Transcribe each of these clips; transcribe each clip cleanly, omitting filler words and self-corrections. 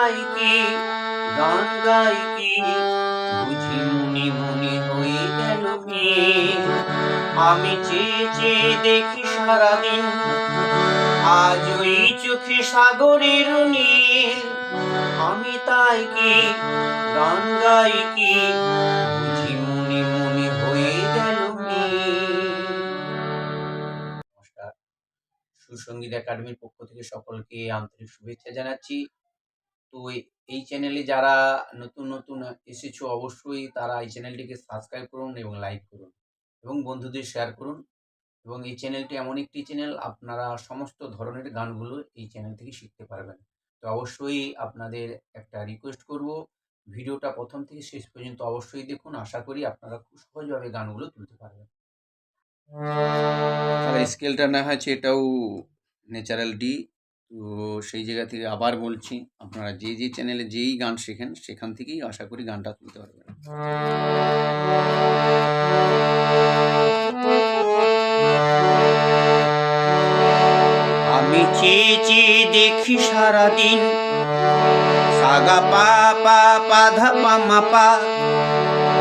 তাই কি গান গাই কি বুঝি মনে মনে হয়ে গেল কি আমি চেয়ে চেয়ে দেখি সারাদিন আজ ওই চোখে সাগরের নীল আমি তাই কি গান গাই কি বুঝি মনে মনে হয়ে গেল নমস্কার। সুসঙ্গীত একাডেমির পক্ষ থেকে সকলকে আন্তরিক শুভেচ্ছা জানাচ্ছি। তো এই চ্যানেলে যারা নতুন নতুন এসেছো অবশ্যই তারা এই চ্যানেলটিকে সাবস্ক্রাইব করুন এবং লাইক করুন এবং বন্ধুদের শেয়ার করুন। এবং এই চ্যানেলটি এমন একটি চ্যানেল, আপনারা সমস্ত ধরনের গানগুলো এই চ্যানেল থেকে শিখতে পারবেন। তো অবশ্যই আপনাদের একটা রিকোয়েস্ট করব, ভিডিওটা প্রথম থেকে শেষ পর্যন্ত অবশ্যই দেখুন। আশা করি আপনারা খুব সহজভাবে গানগুলো তুলতে পারবেন। তাহলে স্কেলটা না হয়েছে এটাও ন্যাচারাল ডি। তো সেই জায়গা থেকে আবার বলছি, আপনারা যে যে চ্যানেলে যেই গান শেখেন সেখান থেকেই আশা করি গানটা তুলতে পারবেন। আমি চেয়ে চেয়ে দেখি সারাদিন সাগা পা পা পা ধা পা মা পা।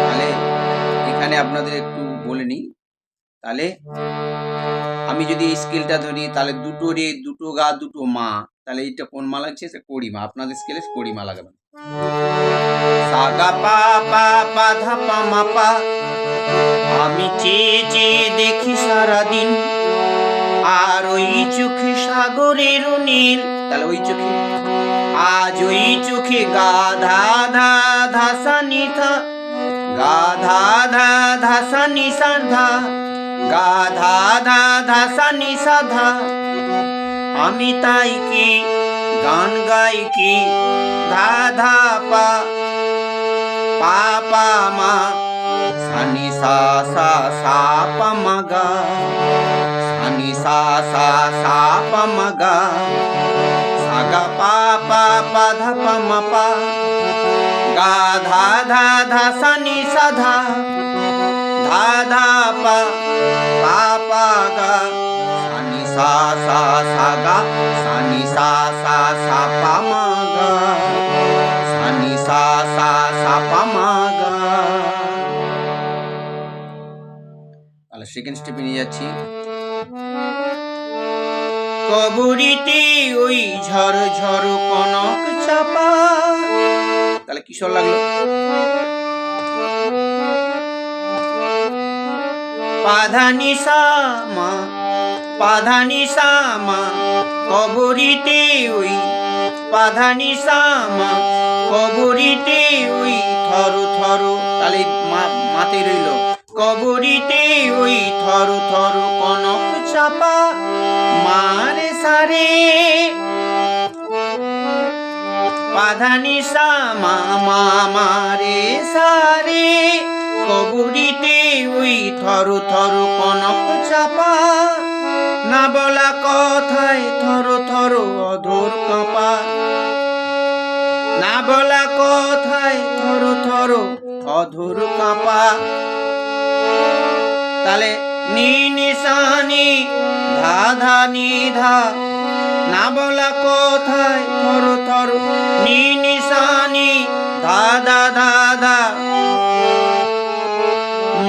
তাহলে এখানে আপনাদের একটু বলে নিই, তাহলে আমি যদি এই স্কেলটা ধরি তাহলে দুটো রে, দুটো গা, দুটো মা, তাহলে এইটা কোন মা লাগছে? কড়ি মা। আপনাদের স্কেলে কড়ি মা লাগাবেন। সাগা পা পা পা ধা পা মা পা। আমি চেয়ে চেয়ে দেখি সারাদিন আর ওই চোখে সাগরের নীল, তাহলে ওই চোখে আজ ওই চোখে গা ধা ধা ধা সা নি ধা, গা ধা ধা ধা সা নি সা ধা, গা ধা ধা ধা সা নি সা ধা। আমি তাই কি গান গাই কি ধা ধা পা পা পা মা সা নি সা সা সা পা মা গা, সা নি সা সা সা পা মা গা, সা গা পা পা পা ধা পা মা পা, গা ধা ধা ধা সা নি সা ধা, ধা ধা পা পা পা গা, সা নি সা সা সা গা, সা নি সা সা সা পা মা গা, সা নি সা সা সা পা মা গা। তাহলে সেকেন্ড স্টেপে নিয়ে যাচ্ছি। কবরীতে ওই ঝড় ঝড় কনক চাপা, তাহলে কিশোর লাগলো। পাধানি সা মা, পাধানি সা মা, কবরীতে ওই পাধানি সা মা, কবরীতে ওই থর থর, তাহলে মাতে রইল কবরীতে ওই থর থর কনক চাপা মারে সারে, পাধানি সা মা মা মারে সারে, কবরীতে ওই থর থর কনক চাপা, না বলা কথায় থর থর অধর কাঁপা, না বলা কথায় থর থর অধর কাঁপা। তাহলে নি নি সা নি ধা ধা নি ধা, না বলা কথায় থর থর নি নি সা নি ধা ধা ধা ধা,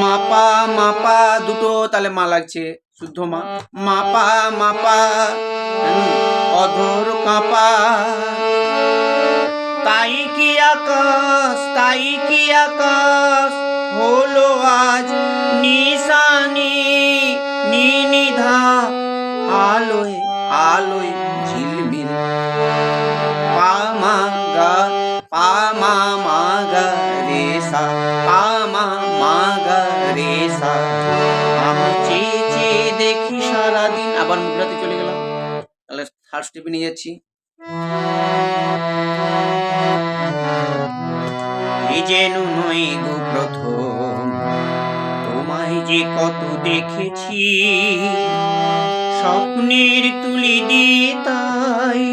মাপা মাপা দুটো, তাহলে মা লাগছে শুদ্ধ মা, মাপা মাপা অধর কাঁপা। তাই কি আকাশ, তাই কি আকাশ হলো আজ নিশানি নি নিধা, আলোয় আলোয় ঝিলমিল, পা মা গা, পা মা মা গা রে সা, পা মা মা গা রে সা। আমি চেয়ে চেয়ে দেখি সারাদিন, আবার মুদ্রাতে চলে গেলাম। তাহলে থার্ড স্টেপে নিয়ে যাচ্ছি। এ যেন নয় গো প্রথম তোমায় যে কত দেখেছি, স্বপ্নের তুলি দিয়ে তাই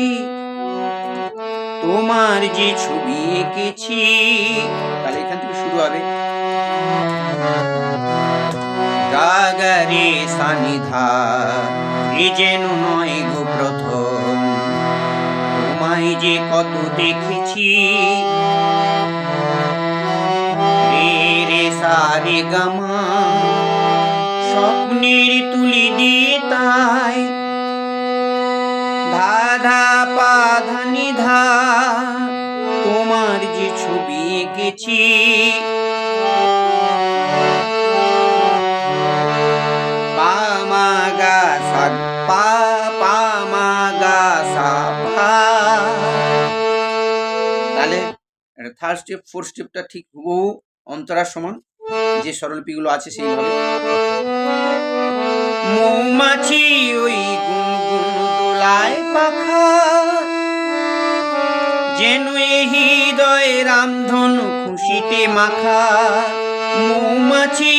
তোমার যে ছবি এঁকেছি। তাহলে এখান থেকে শুরু হবে গা গা রে সা নি ধা, এ যেন নয় গো প্রথম তোমায় তোমায় যে কত দেখেছি, রে রে সা রে গা মা, স্বপ্নের তুলি দিয়ে তাই ধা ধা পা ধা নি ধা, তোমার যে ছবি এঁকেছি। পা মা গা সা পা, পা মা গা সা পা। তাহলে থার্ড স্টেপ ফোর্থ স্টেপটা ঠিক হুবহু অন্তরার সমান, যে স্বরলিপিগুলো আছে সেইভাবে। মৌমাছি ওই গুনগুন দোলায় পাখা, যেন এ হৃদয় রামধনু খুশিতে মাখা। মৌমাছি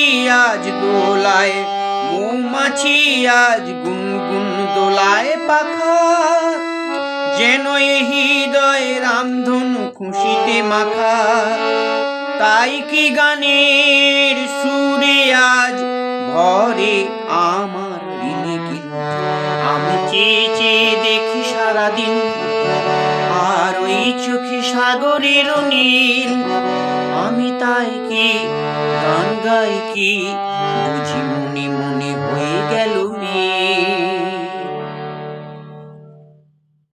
আজ দোলায়, মৌমাছি আজ গুনগুন দোলায় পাখা, যেন এ হৃদয় রামধনু খুশিতে মাখা। তাই কি গানের সুরে আজ ভরে আমার ঋণে কিল, আমি চেয়ে চেয়ে দেখি সারাদিন, আর ওই চোখে সাগরের নীল। আমি তাই কি গান গাই কি, বুঝি মনে মনে হয়ে গেল